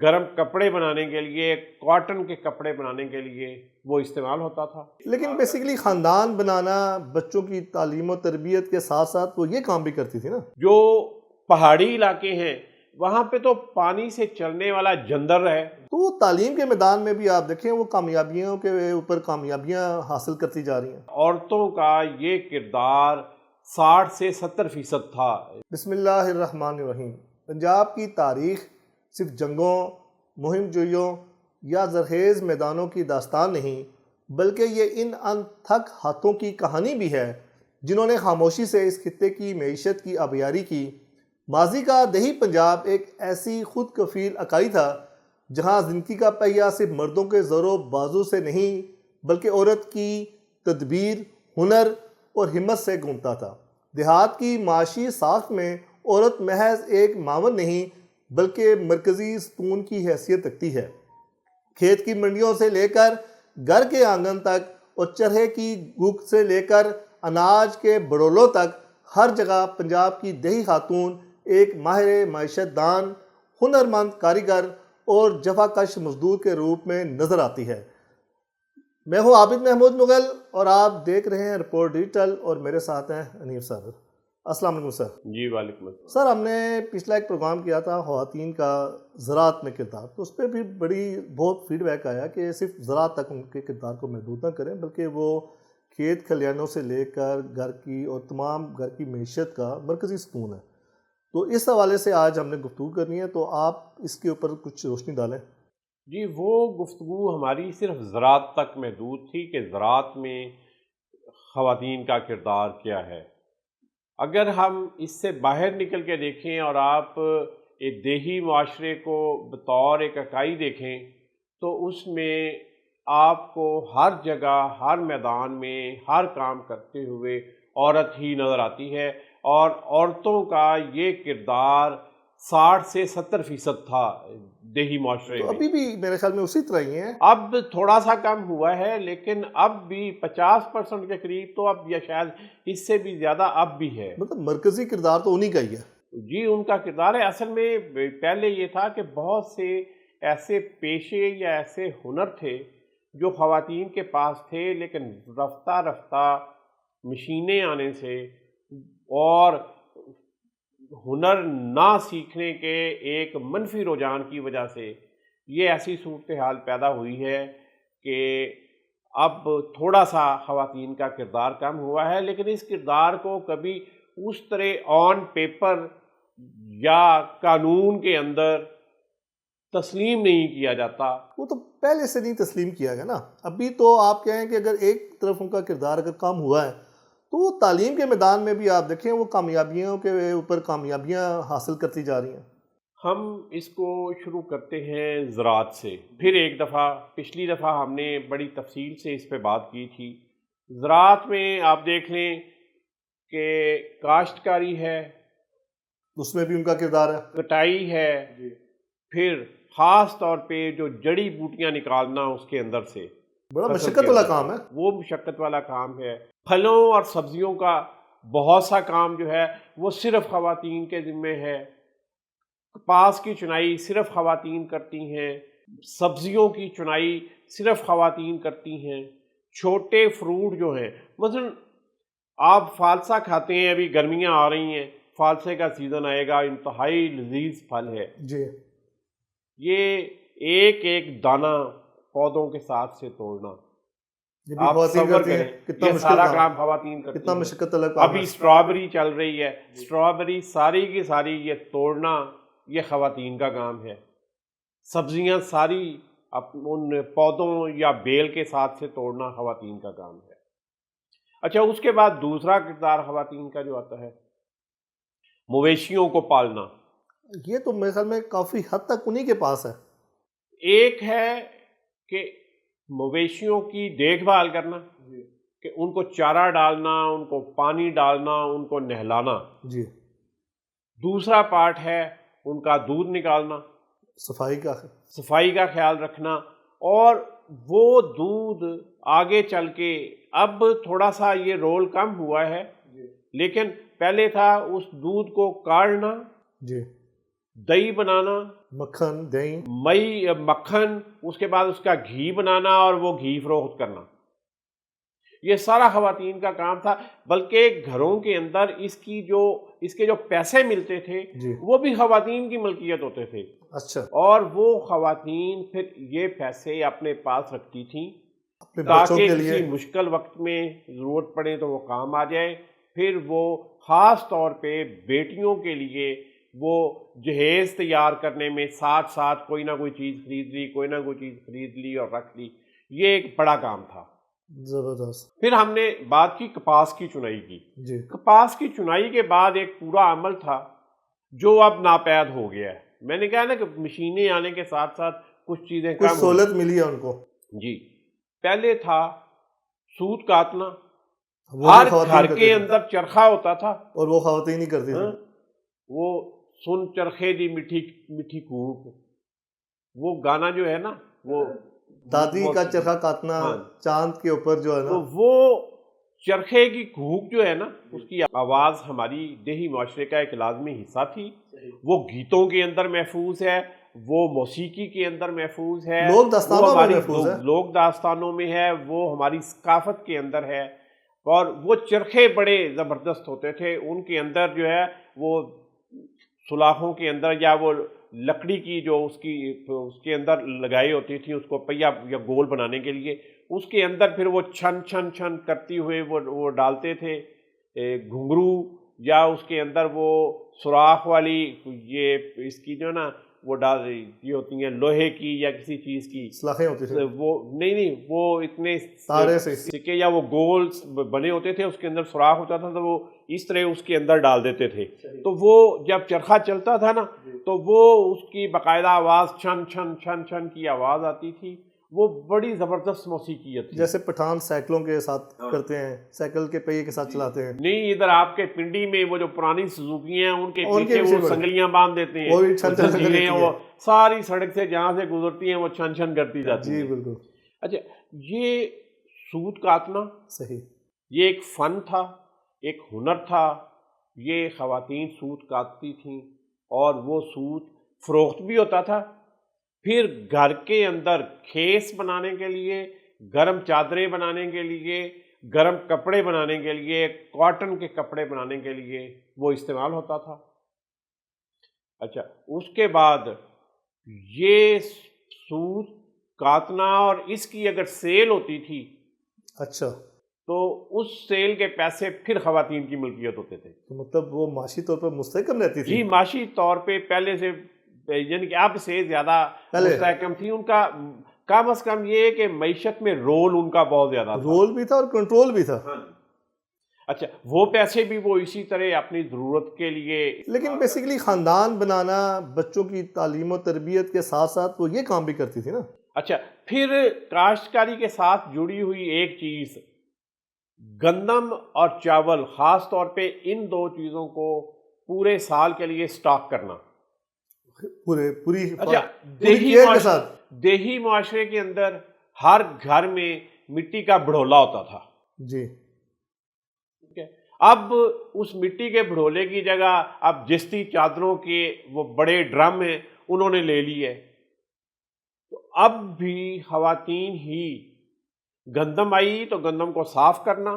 گرم کپڑے بنانے کے لیے، کاٹن کے کپڑے بنانے کے لیے وہ استعمال ہوتا تھا۔ لیکن بیسیکلی خاندان بنانا، بچوں کی تعلیم و تربیت کے ساتھ ساتھ وہ یہ کام بھی کرتی تھی نا۔ جو پہاڑی علاقے ہیں وہاں پہ تو پانی سے چلنے والا جندر ہے، تو تعلیم کے میدان میں بھی آپ دیکھیں وہ کامیابیوں کے اوپر کامیابیاں حاصل کرتی جا رہی ہیں۔ عورتوں کا یہ کردار 60 سے 70% تھا۔ بسم اللہ الرحمن الرحیم۔ پنجاب کی تاریخ صرف جنگوں، مہم جوئیوں یا زرخیز میدانوں کی داستان نہیں، بلکہ یہ ان انتھک ہاتھوں کی کہانی بھی ہے جنہوں نے خاموشی سے اس خطے کی معیشت کی آبیاری کی۔ ماضی کا دیہی پنجاب ایک ایسی خود کفیل اکائی تھا جہاں زندگی کا پہیہ صرف مردوں کے زور و بازو سے نہیں بلکہ عورت کی تدبیر، ہنر اور ہمت سے گھومتا تھا۔ دیہات کی معاشی ساخت میں عورت محض ایک معاون نہیں بلکہ مرکزی ستون کی حیثیت رکھتی ہے۔ کھیت کی منڈیوں سے لے کر گھر کے آنگن تک اور چرہے کی گھک سے لے کر اناج کے بڑولوں تک ہر جگہ پنجاب کی دیہی خاتون ایک ماہر معیشت دان، ہنرمند کاریگر اور جفا کش مزدور کے روپ میں نظر آتی ہے۔ میں ہوں عابد محمود مغل اور آپ دیکھ رہے ہیں رپورٹ ڈیجیٹل اور میرے ساتھ ہیں انیف صاحب۔ السلام علیکم سر۔ جی وعلیکم السلام۔ سر ہم نے پچھلا ایک پروگرام کیا تھا خواتین کا زراعت میں کردار، تو اس پہ بھی بہت فیڈ بیک آیا کہ صرف زراعت تک ان کے کردار کو محدود نہ کریں بلکہ وہ کھیت کھلیانوں سے لے کر گھر کی اور تمام گھر کی معیشت کا مرکزی ستون ہے۔ تو اس حوالے سے آج ہم نے گفتگو کرنی ہے، تو آپ اس کے اوپر کچھ روشنی ڈالیں۔ جی وہ گفتگو ہماری صرف زراعت تک محدود تھی کہ زراعت میں خواتین کا کردار کیا ہے۔ اگر ہم اس سے باہر نکل کے دیکھیں اور آپ ایک دیہی معاشرے کو بطور ایک اکائی دیکھیں تو اس میں آپ کو ہر جگہ، ہر میدان میں، ہر کام کرتے ہوئے عورت ہی نظر آتی ہے، اور عورتوں کا یہ کردار 60 سے 70% تھا دیہی معاشرے تو میں۔ ابھی بھی میرے خیال میں اسی طرح ہی ہیں۔ اب تھوڑا سا کم ہوا ہے لیکن اب بھی 50% کے قریب تو اب، یا شاید اس سے بھی زیادہ اب بھی ہے۔ مطلب مرکزی کردار تو انہی کا ہی ہے۔ جی ان کا کردار ہے۔ اصل میں پہلے یہ تھا کہ بہت سے ایسے پیشے یا ایسے ہنر تھے جو خواتین کے پاس تھے، لیکن رفتہ رفتہ مشینیں آنے سے اور ہنر نہ سیکھنے کے ایک منفی رجحان کی وجہ سے یہ ایسی صورتحال پیدا ہوئی ہے کہ اب تھوڑا سا خواتین کا کردار کم ہوا ہے، لیکن اس کردار کو کبھی اس طرح آن پیپر یا قانون کے اندر تسلیم نہیں کیا جاتا۔ وہ تو پہلے سے نہیں تسلیم کیا گیا نا۔ ابھی تو آپ کہیں کہ اگر ایک طرف ان کا کردار اگر کم ہوا ہے تو وہ تعلیم کے میدان میں بھی آپ دیکھیں وہ کامیابیوں کے اوپر کامیابیاں حاصل کرتی جا رہی ہیں۔ ہم اس کو شروع کرتے ہیں زراعت سے۔ پھر ایک دفعہ، پچھلی دفعہ ہم نے بڑی تفصیل سے اس پہ بات کی تھی۔ زراعت میں آپ دیکھ لیں کہ کاشتکاری ہے، اس میں بھی ان کا کردار ہے۔ کٹائی ہے، پھر خاص طور پہ جو جڑی بوٹیاں نکالنا اس کے اندر سے، بڑا مشقت والا کام ہے۔ وہ مشقت والا کام ہے۔ پھلوں اور سبزیوں کا بہت سا کام جو ہے وہ صرف خواتین کے ذمے ہے۔ کپاس کی چنائی صرف خواتین کرتی ہیں، سبزیوں کی چنائی صرف خواتین کرتی ہیں۔ چھوٹے فروٹ جو ہیں، مثلا آپ فالسا کھاتے ہیں، ابھی گرمیاں آ رہی ہیں، فالسے کا سیزن آئے گا، انتہائی لذیذ پھل ہے جی۔ یہ ایک ایک دانہ پودوں کے ساتھ سے توڑنا، یہ بھی آپ خواتین تصور کرتی ہیں۔ کریں کتنا یہ مشکل سارا کام، کام خواتین کرتی کتنا ہیں۔ مشقت والا کام ابھی ہے۔ اسٹرابری چل رہی ہے، اسٹرابری ساری کی ساری یہ توڑنا یہ خواتین کا کام ہے۔ سبزیاں ساری ان پودوں یا بیل کے ساتھ سے توڑنا خواتین کا کام ہے۔ اچھا، اس کے بعد دوسرا کردار خواتین کا جو آتا ہے مویشیوں کو پالنا۔ یہ تو میرے خیال میں کافی حد تک انہی کے پاس ہے۔ ایک ہے کہ مویشیوں کی دیکھ بھال کرنا، کہ ان کو چارہ ڈالنا، ان کو پانی ڈالنا، ان کو نہلانا۔ جی۔ دوسرا پارٹ ہے ان کا دودھ نکالنا، صفائی کا خیال رکھنا، اور وہ دودھ آگے چل کے اب تھوڑا سا یہ رول کم ہوا ہے، لیکن پہلے تھا اس دودھ کو کاڑھنا، جی، دہی بنانا، مکھن، دہی، مکھن، اس کے بعد اس کا گھی بنانا اور وہ گھی فروخت کرنا، یہ سارا خواتین کا کام تھا۔ بلکہ گھروں کے اندر اس کے جو پیسے ملتے تھے جی، وہ بھی خواتین کی ملکیت ہوتے تھے، اچھا، اور وہ خواتین پھر یہ پیسے اپنے پاس رکھتی تھیں اپنے بچوں تاکہ کے لیے، کسی مشکل وقت میں ضرورت پڑے تو وہ کام آ جائے۔ پھر وہ خاص طور پہ بیٹیوں کے لیے وہ جہیز تیار کرنے میں ساتھ ساتھ کوئی نہ کوئی چیز خرید لی، کوئی نہ کوئی چیز خرید لی اور رکھ لی، یہ ایک بڑا کام تھا۔ زبردست، پھر ہم نے بات کی کپاس کی چنائی کی۔ جی، کپاس کی چنائی کے بعد ایک پورا عمل تھا جو اب ناپید ہو گیا ہے۔ میں نے کہا نا کہ مشینیں آنے کے ساتھ ساتھ کچھ چیزیں کچھ کم ہوئی۔ سہولت ملی ہے ان کو، جی، پہلے تھا سوت کاتنا، وہ ہر بھی خواتین گھر کرتی کے تھی، اندر چرخا ہوتا تھا، اور وہ خواتین ہی کرتی ہاں، تھی، وہ سن چرخے دی میٹھی میٹھی کوک، وہ گانا جو ہے نا وہ دادی کا چرخا کاٹنا، ہاں، چاند کے اوپر جو ہے نا، تو وہ چرخے کی گھوک جو ہے نا، اس کی آواز ہماری دیہی معاشرے کا ایک لازمی حصہ تھی۔ وہ گیتوں کے اندر محفوظ ہے، وہ موسیقی کے اندر محفوظ ہے، لوک داستانوں وہ میں ہماری محفوظ ہے، لوک داستانوں میں ہے، وہ ہماری ثقافت کے اندر ہے۔ اور وہ چرخے بڑے زبردست ہوتے تھے، ان کے اندر جو ہے وہ سلاخوں کے اندر یا وہ لکڑی کی جو اس کے اندر لگائی ہوتی تھی، اس کو پہیا یا گول بنانے کے لیے، اس کے اندر پھر وہ چھن چھن چھن کرتی ہوئے وہ ڈالتے تھے گھنگرو، یا اس کے اندر وہ سوراخ والی یہ اس کی جو نا وہ یہ ہوتی ہیں لوہے کی یا کسی چیز کی، سلاخیں ہوتی تھی، وہ نہیں وہ اتنے تارے سے، سکے یا وہ گول بنے ہوتے تھے، اس کے اندر سوراخ ہوتا تھا تو وہ اس طرح اس کے اندر ڈال دیتے تھے، تو وہ جب چرخا چلتا تھا نا تو وہ اس کی باقاعدہ آواز چھن چھن چھن چھن کی آواز آتی تھی، وہ بڑی زبردست موسیقیت تھی۔ جیسے پٹھان سائیکلوں کے ساتھ کرتے ہیں، سائیکل کے پہیے کے ساتھ چلاتے ہیں، نہیں، ادھر آپ کے پنڈی میں وہ جو پرانی سزوکی ہیں ان کے ان کے پیچھے وہ پیچھے سنگلیاں باندھ دیتے ہیں، وہ بھی چھن چھن زنجیریں، کرتی وہ ہیں، ساری سڑک سے جہاں سے گزرتی ہیں وہ چھن چھن کرتی جاتی جی ہیں۔ بالکل اچھا، یہ سوت کاتنا صحیح، یہ ایک فن تھا، ایک ہنر تھا۔ یہ خواتین سوت کاتتی تھیں اور وہ سوت فروخت بھی ہوتا تھا۔ پھر گھر کے اندر کھیس بنانے کے لیے، گرم چادریں بنانے کے لیے، گرم کپڑے بنانے کے لیے، کاٹن کے کپڑے بنانے کے لیے وہ استعمال ہوتا تھا۔ اچھا، اس کے بعد یہ سوت کاتنا اور اس کی اگر سیل ہوتی تھی اچھا، تو اس سیل کے پیسے پھر خواتین کی ملکیت ہوتے تھے۔ تو مطلب وہ معاشی طور پر مستحکم رہتی تھی، جی، معاشی طور پہ پہلے سے یعنی کہ اب سے زیادہ پہلے مستحکم تھی۔ ان کا کم از کم یہ ہے کہ معیشت میں رول ان کا بہت زیادہ تھا۔ رول بھی تھا اور کنٹرول بھی تھا، اچھا، وہ پیسے بھی وہ اسی طرح اپنی ضرورت کے لیے، لیکن بیسیکلی خاندان بنانا، بچوں کی تعلیم و تربیت کے ساتھ ساتھ وہ یہ کام بھی کرتی تھی نا۔ اچھا، پھر کاشتکاری کے ساتھ جڑی ہوئی ایک چیز گندم اور چاول، خاص طور پہ ان دو چیزوں کو پورے سال کے لیے سٹاک کرنا۔ پوری اچھا، دیہی معاشرے کے اندر ہر گھر میں مٹی کا بڑھولا ہوتا تھا، جی، اب اس مٹی کے بڑھولے کی جگہ اب جستی چادروں کے وہ بڑے ڈرم ہیں انہوں نے لے لی ہے، تو اب بھی خواتین ہی گندم آئی تو گندم کو صاف کرنا،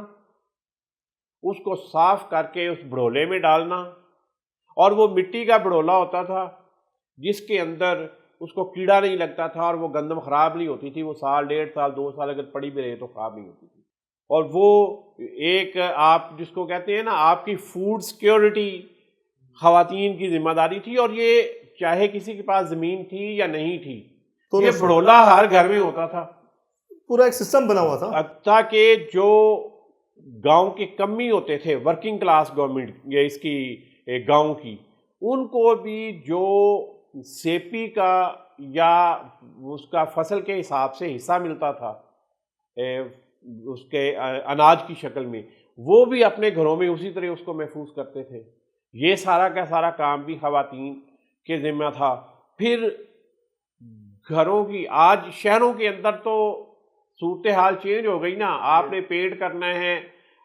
اس کو صاف کر کے اس بڑھولے میں ڈالنا، اور وہ مٹی کا بڑھولا ہوتا تھا جس کے اندر اس کو کیڑا نہیں لگتا تھا اور وہ گندم خراب نہیں ہوتی تھی، وہ سال 1.5 سال 2 سال اگر پڑی بھی رہے تو خراب نہیں ہوتی تھی۔ اور وہ ایک آپ جس کو کہتے ہیں نا آپ کی فوڈ سیکیورٹی خواتین کی ذمہ داری تھی، اور یہ چاہے کسی کے پاس زمین تھی یا نہیں تھی، تو یہ بڑھولا ہر گھر میں ہوتا تھا، پورا ایک سسٹم بنا ہوا تھا، تاکہ جو گاؤں کے کمی ہوتے تھے، ورکنگ کلاس گورنمنٹ یا اس کی گاؤں کی، ان کو بھی جو سیپی کا یا اس کا فصل کے حساب سے حصہ ملتا تھا اس کے اناج کی شکل میں، وہ بھی اپنے گھروں میں اسی طرح اس کو محفوظ کرتے تھے۔ یہ سارا کا سارا کام بھی خواتین کے ذمہ تھا۔ پھر گھروں کی، آج شہروں کے اندر تو صورتحال چینج ہو گئی نا، آپ نے پینٹ کرنا ہے،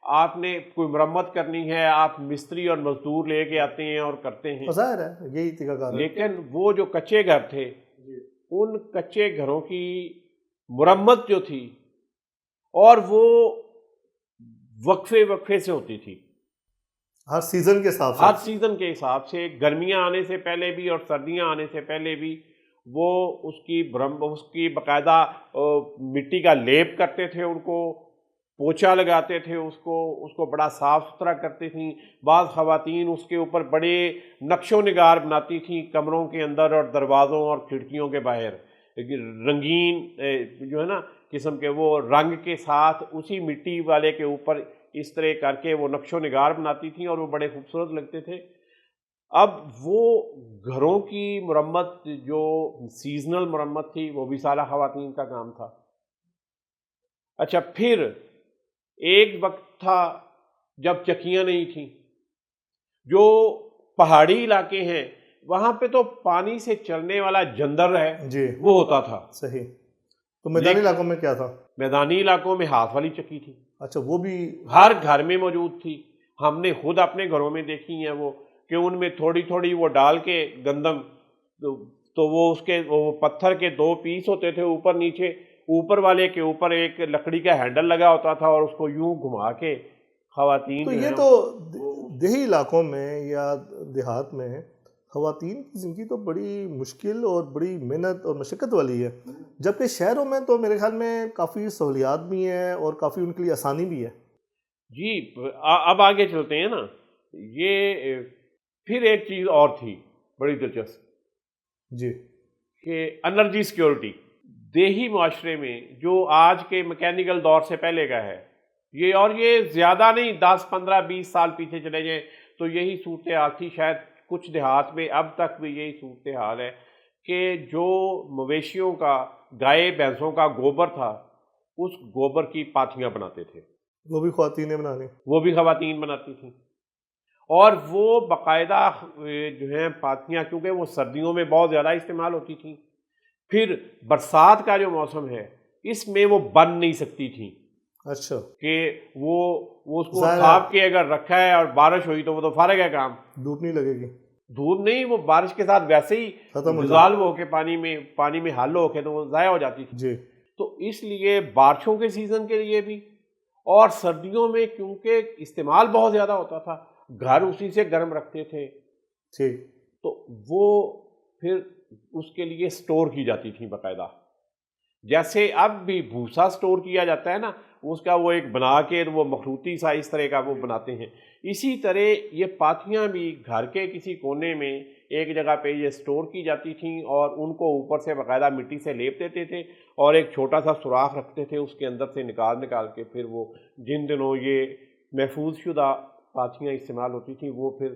آپ نے کوئی مرمت کرنی ہے، آپ مستری اور مزدور لے کے آتے ہیں اور کرتے ہیں. ظاہر ہے یہی طریقہ کار ہے. لیکن وہ جو کچے گھر تھے، ان کچے گھروں کی مرمت جو تھی، اور وہ وقفے سے ہوتی تھی، ہر سیزن کے حساب سے. ہر سیزن کے حساب سے، گرمیاں آنے سے پہلے بھی اور سردیاں آنے سے پہلے بھی وہ اس کی باقاعدہ مٹی کا لیپ کرتے تھے، ان کو پوچھا لگاتے تھے، اس کو بڑا صاف ستھرا کرتے تھیں. بعض خواتین اس کے اوپر بڑے نقش و نگار بناتی تھیں کمروں کے اندر اور دروازوں اور کھڑکیوں کے باہر، رنگین جو ہے نا قسم کے وہ رنگ کے ساتھ اسی مٹی والے کے اوپر اس طرح کر کے وہ نقش و نگار بناتی تھیں اور وہ بڑے خوبصورت لگتے تھے. اب وہ گھروں کی مرمت جو سیزنل مرمت تھی وہ بھی سارا خواتین کا کام تھا. اچھا، پھر ایک وقت تھا جب چکیاں نہیں تھیں. جو پہاڑی علاقے ہیں وہاں پہ تو پانی سے چلنے والا جندر ہے جی وہ ہوتا تھا. صحیح. تو میدانی علاقوں میں کیا تھا؟ میدانی علاقوں میں ہاتھ والی چکی تھی. اچھا، وہ بھی ہر گھر میں موجود تھی. ہم نے خود اپنے گھروں میں دیکھی ہیں وہ، کہ ان میں تھوڑی تھوڑی وہ ڈال کے گندم، تو وہ اس کے وہ پتھر کے 2 پیس ہوتے تھے اوپر نیچے، اوپر والے کے اوپر ایک لکڑی کا ہینڈل لگا ہوتا تھا اور اس کو یوں گھما کے خواتین تو جو یہ ہے تو دیہی علاقوں میں یا دیہات میں خواتین کی زندگی تو بڑی مشکل اور بڑی محنت اور مشقت والی ہے، جبکہ شہروں میں تو میرے خیال میں کافی سہولیات بھی ہیں اور کافی ان کے لیے آسانی بھی ہے. جی اب آگے چلتے ہیں نا. یہ پھر ایک چیز اور تھی بڑی دلچسپ، جی کہ انرجی سیکیورٹی. دیہی معاشرے میں جو آج کے میکینیکل دور سے پہلے کا ہے، یہ زیادہ نہیں، 10 15 20 سال پیچھے چلے جائیں تو یہی صورتحال تھی. شاید کچھ دیہات میں اب تک بھی یہی صورتحال ہے کہ جو مویشیوں کا، گائے بھینسوں کا گوبر تھا، اس گوبر کی پاتھیاں بناتے تھے. وہ بھی خواتین نے بنانی. وہ بھی خواتین بناتی تھیں. اور وہ باقاعدہ جو ہیں پاتھیاں، کیونکہ وہ سردیوں میں بہت زیادہ استعمال ہوتی تھیں. پھر برسات کا جو موسم ہے اس میں وہ بن نہیں سکتی تھیں. اچھا، کہ وہ اس کو تھاپ کے اگر رکھا ہے اور بارش ہوئی تو وہ تو فارغ ہے کام. دھوپ نہیں لگے گی. دھوپ نہیں، وہ بارش کے ساتھ ویسے ہی ختم ہو ڈیزالو ہو کے پانی میں حل ہو کے تو وہ ضائع ہو جاتی تھی. جی. تو اس لیے بارشوں کے سیزن کے لیے بھی، اور سردیوں میں کیونکہ استعمال بہت زیادہ ہوتا تھا، گھر اسی سے گرم رکھتے تھے، ٹھیک. تو وہ پھر اس کے لیے سٹور کی جاتی تھیں باقاعدہ. جیسے اب بھی بھوسا سٹور کیا جاتا ہے نا، اس کا وہ ایک بنا کے وہ مخروطی سا اس طرح کا وہ بناتے ہیں، اسی طرح یہ پاتھیاں بھی گھر کے کسی کونے میں ایک جگہ پہ یہ سٹور کی جاتی تھیں، اور ان کو اوپر سے باقاعدہ مٹی سے لیپ دیتے تھے اور ایک چھوٹا سا سوراخ رکھتے تھے، اس کے اندر سے نکال کے پھر وہ جن دنوں یہ محفوظ شدہ پاتھیاں استعمال ہوتی تھیں وہ پھر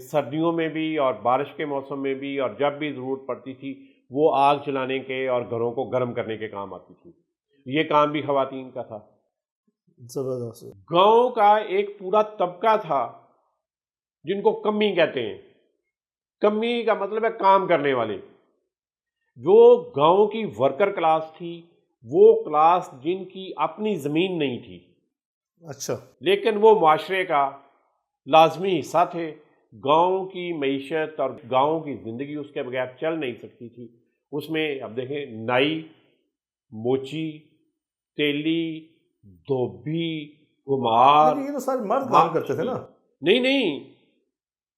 سردیوں میں بھی اور بارش کے موسم میں بھی، اور جب بھی ضرورت پڑتی تھی وہ آگ چلانے کے اور گھروں کو گرم کرنے کے کام آتی تھی. یہ کام بھی خواتین کا تھا. زبردست. گاؤں کا ایک پورا طبقہ تھا جن کو کمی کہتے ہیں. کمی کا مطلب ہے کام کرنے والے. جو گاؤں کی ورکر کلاس تھی، وہ کلاس جن کی اپنی زمین نہیں تھی، اچھا، لیکن وہ معاشرے کا لازمی حصہ تھے. گاؤں کی معیشت اور گاؤں کی زندگی اس کے بغیر چل نہیں سکتی تھی. اس میں اب دیکھیں، نائی، موچی، تیلی، دھوبی، کمہار. یہ تو سارے مرد کام کرتے تھے نا. نہیں،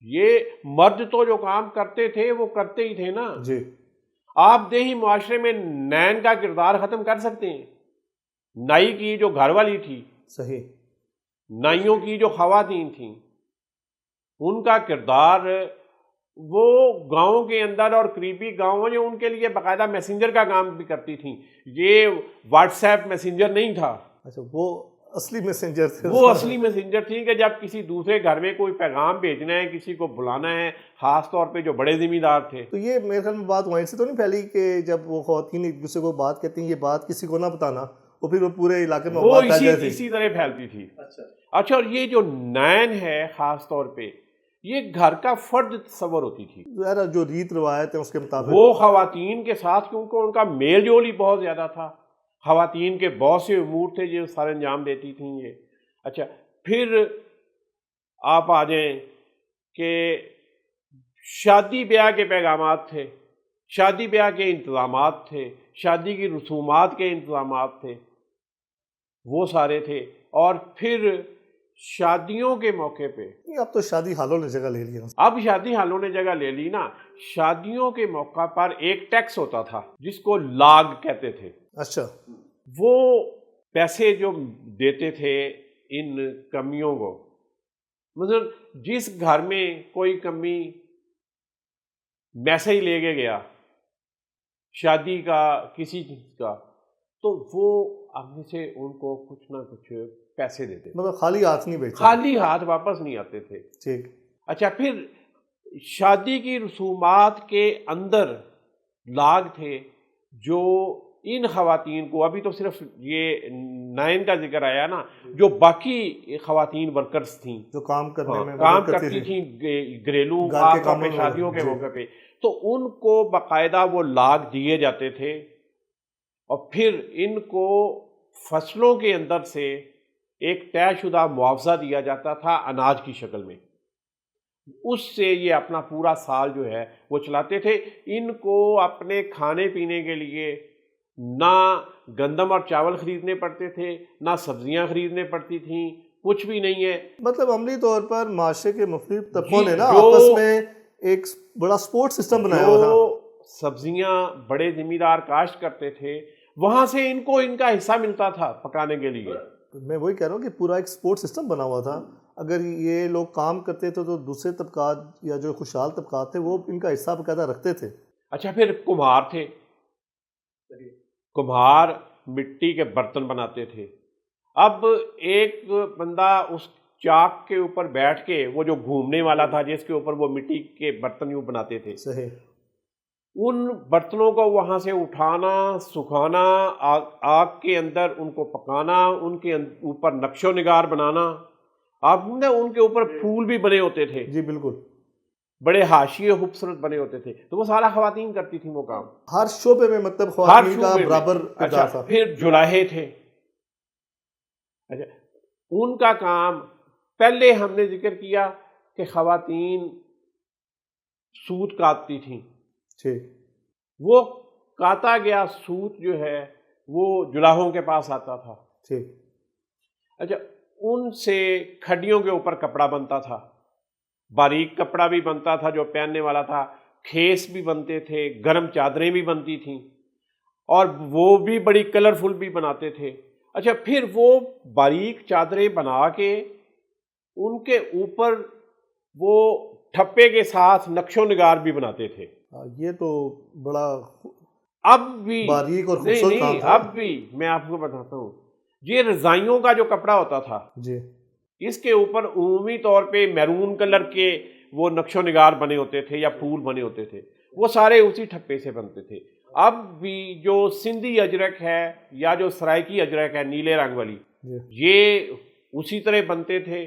یہ مرد تو جو کام کرتے تھے وہ کرتے ہی تھے نا. جی. آپ دیہی معاشرے میں نین کا کردار ختم کر سکتے ہیں. نائی کی جو گھر والی تھی، صحیح، نائیوں کی جو خواتین تھیں، ان کا کردار وہ گاؤں کے اندر اور قریبی گاؤں جو ان کے لیے باقاعدہ میسنجر کا کام بھی کرتی تھیں. یہ واٹس ایپ میسنجر نہیں تھا. اچھا، وہ اصلی میسنجر تھے. وہ اصلی میسنجر تھیں کہ جب کسی دوسرے گھر میں کوئی پیغام بھیجنا ہے، کسی کو بلانا ہے، خاص طور پہ جو بڑے ذمہ دار تھے. تو یہ میرے خیال میں بات وہیں سے تو نہیں پھیلی کہ جب وہ خواتین ایک دوسرے کو بات کہتی ہیں یہ بات کسی کو نہ بتانا، وہ پھر وہ پورے علاقے میں وہ بات پھیل جاتی. اسی طرح پھیلتی تھی. اچھا، اور یہ جو نین ہے خاص طور پہ یہ گھر کا فرد تصور ہوتی تھی. ظاہر جو ریت روایت ہے اس کے مطابق وہ خواتین کے ساتھ، کیونکہ ان کا میل جول ہی بہت زیادہ تھا، خواتین کے بہت سے امور تھے جو سارے انجام دیتی تھیں یہ. اچھا، پھر آپ آ جائیں کہ شادی بیاہ کے پیغامات تھے، شادی بیاہ کے انتظامات تھے، شادی کی رسومات کے انتظامات تھے، وہ سارے تھے. اور پھر شادیوں کے موقع پہ اب تو شادی ہالوں نے جگہ لے لی ہے. اب شادی ہالوں نے جگہ لے لی نا. شادیوں کے موقع پر ایک ٹیکس ہوتا تھا جس کو لاگ کہتے تھے. اچھا. وہ پیسے جو دیتے تھے ان کمیوں کو، مثلا جس گھر میں کوئی کمی میسج لے کے گیا شادی کا کسی چیز کا، تو وہ آگے سے ان کو کچھ نہ کچھ پیسے دیتے تھے. مطلب خالی ہاتھ نہیں بیچتے، خالی ہاتھ واپس نہیں آتے تھے. ٹھیک. اچھا، پھر شادی کی رسومات کے اندر لاگ تھے جو ان خواتین کو، ابھی تو صرف یہ 9 کا ذکر آیا نا، جو باقی خواتین ورکرز تھیں جو کام کرنے میں کام کرتی تھیں گھریلو کاموں پہ، شادیوں کے موقع پہ، تو ان کو باقاعدہ وہ لاگ دیے جاتے تھے. اور پھر ان کو فصلوں کے اندر سے ایک طے شدہ معاوضہ دیا جاتا تھا اناج کی شکل میں. اس سے یہ اپنا پورا سال جو ہے وہ چلاتے تھے. ان کو اپنے کھانے پینے کے لیے نہ گندم اور چاول خریدنے پڑتے تھے، نہ سبزیاں خریدنے پڑتی تھیں، کچھ بھی نہیں ہے. مطلب عملی طور پر معاشرے کے مختلف طبقوں نے نا آپس میں ایک بڑا سپورٹ سسٹم بنایا ہوا تھا. جو سبزیاں بڑے زمیندار کاشت کرتے تھے، وہاں سے ان کو ان کا حصہ ملتا تھا پکانے کے لیے. میں وہی کہہ رہا ہوں کہ پورا ایک سپورٹ سسٹم بنا ہوا تھا. اگر یہ لوگ کام کرتے تھے تو دوسرے طبقات یا جو خوشحال طبقات تھے وہ ان کا حصہ باقاعدہ رکھتے تھے. اچھا، پھر کمہار تھے. کمہار مٹی کے برتن بناتے تھے. اب ایک بندہ اس چاک کے اوپر بیٹھ کے، وہ جو گھومنے والا تھا جس کے اوپر وہ مٹی کے برتن یوں بناتے تھے، صحیح، ان برتنوں کو وہاں سے اٹھانا، سکھانا، آگ کے اندر ان کو پکانا، ان کے اوپر نقش و نگار بنانا. اب نے ان کے اوپر پھول بھی بنے ہوتے تھے، جی بالکل، بڑے حاشیے خوبصورت بنے ہوتے تھے. تو وہ سارا خواتین کرتی تھیں وہ کام، ہر شعبے میں مطلب خواتین کا برابر کردار تھا. پھر جلاہے تھے. اچھا، ان کا کام پہلے ہم نے ذکر کیا کہ خواتین سوت کاٹتی تھیں. ٹھیک. وہ کاتا گیا سوت جو ہے وہ جلاہوں کے پاس آتا تھا. ٹھیک. اچھا، ان سے کھڈیوں کے اوپر کپڑا بنتا تھا، باریک کپڑا بھی بنتا تھا جو پہننے والا تھا، کھیس بھی بنتے تھے، گرم چادریں بھی بنتی تھیں، اور وہ بھی بڑی کلرفل بھی بناتے تھے. اچھا، پھر وہ باریک چادریں بنا کے ان کے اوپر وہ ٹھپے کے ساتھ نقش و نگار بھی بناتے تھے. یہ تو بڑا اب بھی باریک اور خوبصورت کام تھا. اب بھی میں آپ کو بتاتا ہوں، یہ رضائیوں کا جو کپڑا ہوتا تھا، جی، اس کے اوپر عمومی طور پہ میرون کلر کے وہ نقش و نگار بنے ہوتے تھے یا پھول بنے ہوتے تھے، وہ سارے اسی ٹھپے سے بنتے تھے. اب بھی جو سندھی اجرک ہے یا جو سرائکی اجرک ہے نیلے رنگ والی، یہ اسی طرح بنتے تھے.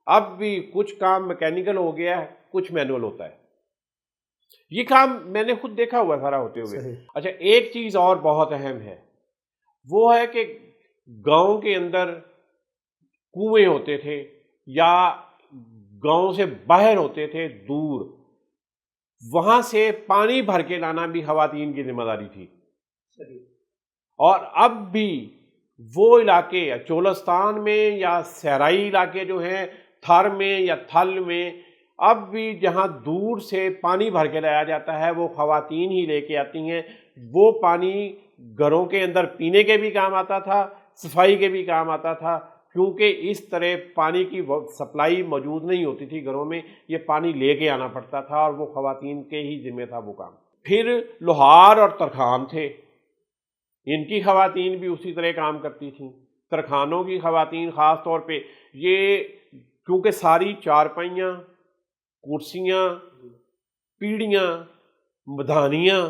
اب بھی کچھ کام میکینیکل ہو گیا ہے، کچھ مینول ہوتا ہے. یہ کام میں نے خود دیکھا ہوا سارا ہوتے ہوئے. اچھا، ایک چیز اور بہت اہم ہے، وہ ہے کہ گاؤں کے اندر کنویں ہوتے تھے یا گاؤں سے باہر ہوتے تھے دور، وہاں سے پانی بھر کے لانا بھی خواتین کی ذمہ داری تھی. اور اب بھی وہ علاقے چولستان میں یا صحرائی علاقے جو ہیں تھر میں یا تھل میں، اب بھی جہاں دور سے پانی بھر کے لایا جاتا ہے وہ خواتین ہی لے کے آتی ہیں. وہ پانی گھروں کے اندر پینے کے بھی کام آتا تھا، صفائی کے بھی کام آتا تھا، کیونکہ اس طرح پانی کی سپلائی موجود نہیں ہوتی تھی گھروں میں، یہ پانی لے کے آنا پڑتا تھا اور وہ خواتین کے ہی ذمہ تھا وہ کام. پھر لوہار اور ترخان تھے، ان کی خواتین بھی اسی طرح کام کرتی تھیں. ترخانوں کی خواتین خاص طور پہ یہ کیونکہ ساری چارپائیاں، کرسیاں، پیڑیاں، مدھانیاں،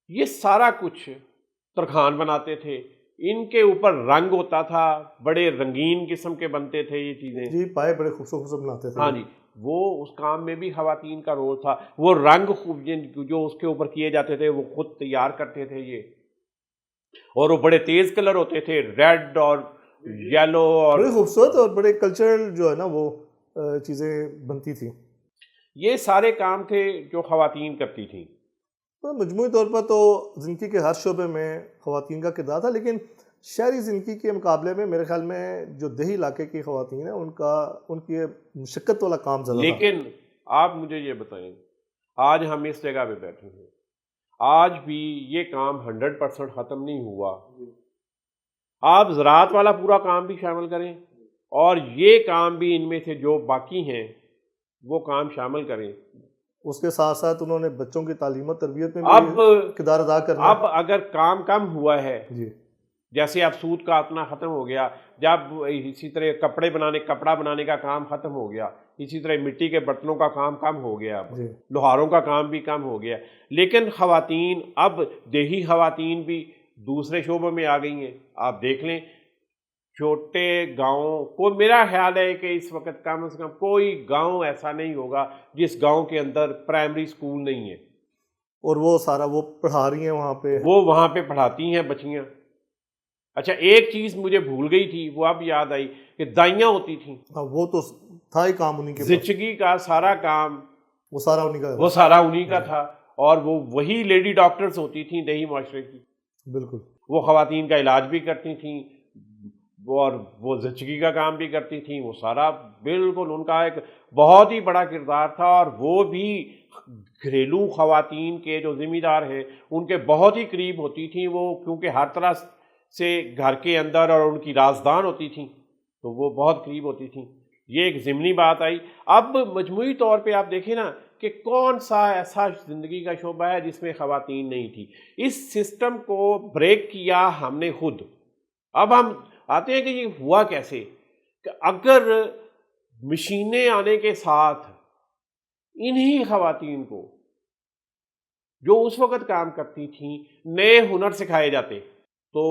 یہ سارا کچھ ترخان بناتے تھے. ان کے اوپر رنگ ہوتا تھا، بڑے رنگین قسم کے بنتے تھے یہ چیزیں. جی، پائے بڑے خوبصورت بناتے تھے. ہاں جی، وہ اس کام میں بھی خواتین کا رول تھا. وہ رنگ جو اس کے اوپر کیے جاتے تھے وہ خود تیار کرتے تھے یہ، اور وہ بڑے تیز کلر ہوتے تھے، ریڈ اور یلو اور بڑی خوبصورت اور بڑے کلچرل جو ہے نا وہ چیزیں بنتی تھیں. یہ سارے کام تھے جو خواتین کرتی تھیں. تو مجموعی طور پر تو زندگی کے ہر شعبے میں خواتین کا کردار تھا، لیکن شہری زندگی کے مقابلے میں میرے خیال میں جو دیہی علاقے کی خواتین ہیں ان کی مشقت والا کام زیادہ تھا. لیکن آپ مجھے یہ بتائیں، آج ہم اس جگہ پہ بیٹھے ہیں، آج بھی یہ کام 100% ختم نہیں ہوا. آپ زراعت والا پورا کام بھی شامل کریں اور یہ کام بھی ان میں سے جو باقی ہیں وہ کام شامل کریں. اس کے ساتھ ساتھ انہوں نے بچوں کی تعلیم و تربیت میں اب بھی کردار ادا کرنا. اب اگر کام کم ہوا ہے، جی جیسے اب سود کا اپنا ختم ہو گیا، جب اسی طرح کپڑا بنانے کا کام ختم ہو گیا، اسی طرح مٹی کے برتنوں کا کام کم ہو گیا، اب جی لوہاروں کا کام بھی کم ہو گیا، لیکن خواتین اب دیہی خواتین بھی دوسرے شعبوں میں آ گئی ہیں. آپ دیکھ لیں چھوٹے گاؤں کو، میرا خیال ہے کہ اس وقت کم از کم کوئی گاؤں ایسا نہیں ہوگا جس گاؤں کے اندر پرائمری سکول نہیں ہے. اور وہ سارا وہ پڑھا رہی ہیں وہاں پہ، وہ وہاں پہ پڑھاتی ہیں بچیاں. اچھا ایک چیز مجھے بھول گئی تھی، وہ اب یاد آئی کہ دائیاں ہوتی تھیں. وہ تو تھا ہی کام انہیں کے پاس، زچگی کا سارا کام وہ سارا انہیں کا. وہ سارا انہی کا تھا، اور وہ وہی لیڈی ڈاکٹرز ہوتی تھیں دیہی معاشرے کی. بالکل. وہ خواتین کا علاج بھی کرتی تھیں اور وہ زچگی کا کام بھی کرتی تھیں. وہ سارا بالکل ان کا ایک بہت ہی بڑا کردار تھا، اور وہ بھی گھریلو خواتین کے جو ذمہ دار ہیں ان کے بہت ہی قریب ہوتی تھیں. وہ کیونکہ ہر طرح سے گھر کے اندر اور ان کی رازدان ہوتی تھیں تو وہ بہت قریب ہوتی تھیں. یہ ایک ضمنی بات آئی. اب مجموعی طور پہ آپ دیکھیں نا کہ کون سا ایسا زندگی کا شعبہ ہے جس میں خواتین نہیں تھی. اس سسٹم کو بریک کیا ہم نے خود. اب ہم آتے ہیں کہ یہ ہوا کیسے، کہ اگر مشینیں آنے کے ساتھ انہی خواتین کو جو اس وقت کام کرتی تھیں نئے ہنر سکھائے جاتے تو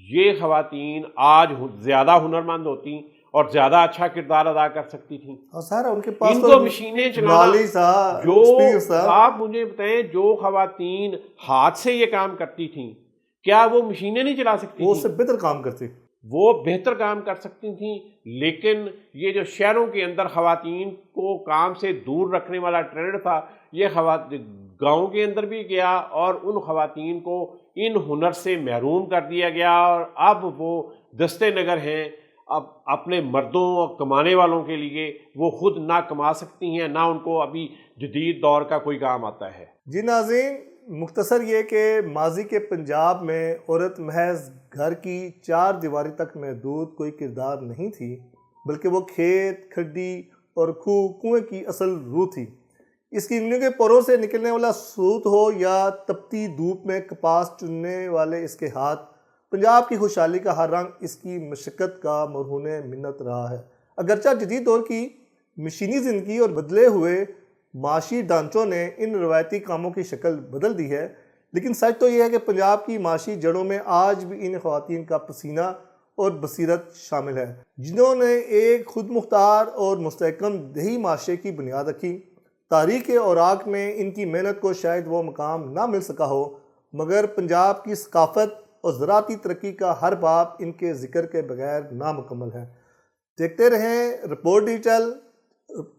یہ خواتین آج زیادہ ہنرمند ہوتی اور زیادہ اچھا کردار ادا کر سکتی تھیں. اور سارا ان کے پاس ان تو کو مشینیں چلانا، نالج تھا، جو ایکسپیرینس تھا. آپ مجھے بتائیں جو خواتین ہاتھ سے یہ کام کرتی تھیں کیا وہ مشینیں نہیں چلا سکتی وہ اس سے تھیں؟ بہتر کام کرتے. وہ بہتر کام کر سکتی تھیں. لیکن یہ جو شہروں کے اندر خواتین کو کام سے دور رکھنے والا ٹرینڈ تھا، یہ گاؤں کے اندر بھی گیا اور ان خواتین کو ان ہنر سے محروم کر دیا گیا. اور اب وہ دستے نگر ہیں، اب اپنے مردوں اور کمانے والوں کے لیے وہ خود نہ کما سکتی ہیں، نہ ان کو ابھی جدید دور کا کوئی کام آتا ہے. جی ناظرین، مختصر یہ کہ ماضی کے پنجاب میں عورت محض گھر کی چار دیواری تک محدود کوئی کردار نہیں تھی، بلکہ وہ کھیت، کھڈی اور کنویں کی اصل روح تھی. اس کی انگلیوں کے پروں سے نکلنے والا سوت ہو یا تپتی دھوپ میں کپاس چننے والے اس کے ہاتھ، پنجاب کی خوشحالی کا ہر رنگ اس کی مشقت کا مرہون منت رہا ہے. اگرچہ جدید دور کی مشینی زندگی اور بدلے ہوئے معاشی ڈھانچوں نے ان روایتی کاموں کی شکل بدل دی ہے، لیکن سچ تو یہ ہے کہ پنجاب کی معاشی جڑوں میں آج بھی ان خواتین کا پسینہ اور بصیرت شامل ہے، جنہوں نے ایک خود مختار اور مستحکم دیہی معاشرے کی بنیاد رکھی. تاریخ کے اوراق میں ان کی محنت کو شاید وہ مقام نہ مل سکا ہو، مگر پنجاب کی ثقافت اور زراعتی ترقی کا ہر باب ان کے ذکر کے بغیر نامکمل ہے. دیکھتے رہیں رپورٹ ڈیجیٹل.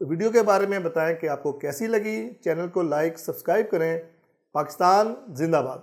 ویڈیو کے بارے میں بتائیں کہ آپ کو کیسی لگی. چینل کو لائک، سبسکرائب کریں. پاکستان زندہ باد.